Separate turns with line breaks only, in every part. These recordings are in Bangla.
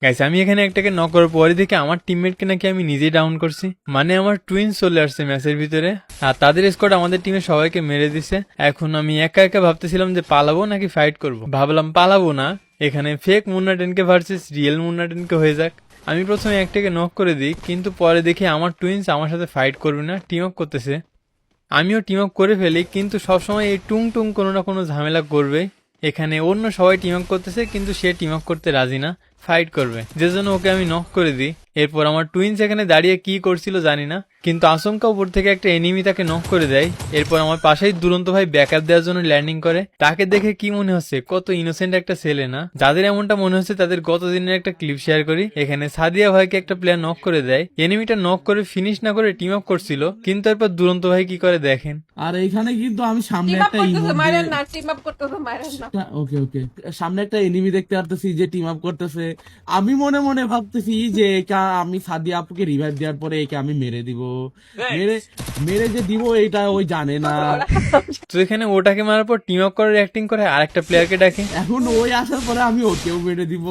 গাইস আমি এখানে একটাকে নক করার পরে দেখে আমার টিমমেটকে নাকি আমি নিজেই ডাউন করছি। মানে আমার টুইন্স চলে আসছে ম্যাচের ভিতরে, আর তাদের স্কোয়াড আমাদের টিমে সবাইকে মেরে দিছে। এখন আমি একা একা ভাবতেছিলাম যে পালাবো নাকি ফাইট করব। ভাবলাম পালাবো না, এখানে ফেক মুন্না টেনকে ভার্সেস রিয়েল মুন্না টেনকে হয়ে যাক। আমি প্রথমে একটাকে নক করে দিই, কিন্তু পরে দেখি আমার টুইন্স আমার সাথে ফাইট করবে না, টিম আপ করতেছে। আমিও টিম আপ করে ফেলি, কিন্তু সবসময় এই টুং টুং কোনো না কোনো ঝামেলা করবে। এখানে অন্য সবাই টিম আপ করতেছে, কিন্তু সে টিম আপ করতে রাজি না, ফাইট করবে, যে জন্য ওকে আমি নক করে দিই। এরপর আমার টুইন্স এখানে দাঁড়িয়ে কি করছিল জানি না, কিন্তু আচমকা উপর থেকে একটা এনিমি তাকে নক করে দেয়। এরপর আমার পাশেই দুরন্ত ভাই ব্যাকআপ দেওয়ার জন্য ল্যান্ডিং করে। তাকে দেখে কি মনে হচ্ছে কত ইনোসেন্ট একটা ছেলে না, যাদের এমনটা মনে হচ্ছে তাদের গত দিনের একটা ক্লিপ শেয়ার করি। এখানে সাদিয়া ভাইকে একটা প্লেয়ার নক করে দেয়, এনিমিটা নক করে ফিনিশ না করে টিম আপ করছিল, কিন্তু এরপর দুরন্ত ভাই কি করে দেখেন।
আর এইখানে কিন্তু আমি সামনে একটা ওকে ওকে সামনে একটা এনিমি দেখতে পারতেছি যে টিম আপ করতেছে। আমি মনে মনে ভাবতেছি যে আমি সাদিয়া আপুকে রিভাইভ দেওয়ার পরে একে আমি মেরে দিব, মেরে মেরে যে দিব এটা ওই জানে না।
তো এখানে ওটাকে মারার পর টিম আপ করার অ্যাক্টিং করে আর একটা প্লেয়ারকে ডাকে।
এখন ওই আসার পরে আমি ওকেও মেরে দিব।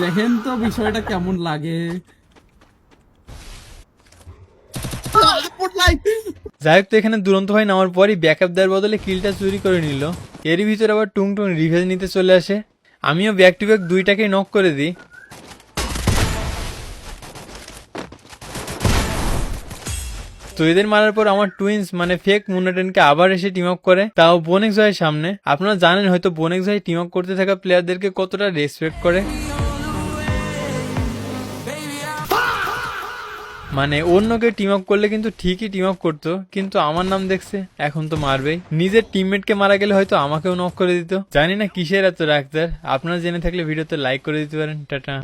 দেখেন তো বিষয়টা কেমন লাগে।
যাই হোক, তো এখানে দুরন্ত ভাই নামার পরই ব্যাকআপ দেওয়ার বদলে কিলটা চুরি করে নিল। এরই ভিতরে আবার টুং টুং রিভেঞ্জ নিতে চলে আসে। আমিও ব্যাক টু ব্যাক দুইটাকেই নক করে দিই। তো এদের মারার পর আমার টুইন্স মানে ফেক মুন্নাটেনকে আবার এসে টিম আপ করে, তাও বোনেক্স ভাইয়ের সামনে। আপনারা জানেন হয়তো বোনেক্স ভাই টিম আপ করতে থাকা প্লেয়ারদেরকে কতটা রেসপেক্ট করে। মানে অন্যকে টিম আপ করলে কিন্তু ঠিকই টিম আপ করতো, কিন্তু আমার নাম দেখছে এখন তো মারবেই। নিজের টিমমেটকে মারা গেলে হয়তো আমাকেও নক করে দিত। জানি না কিসের এত রাখতার। আপনারা জেনে থাকলে ভিডিওতে লাইক করে দিতে পারেন। টাটা।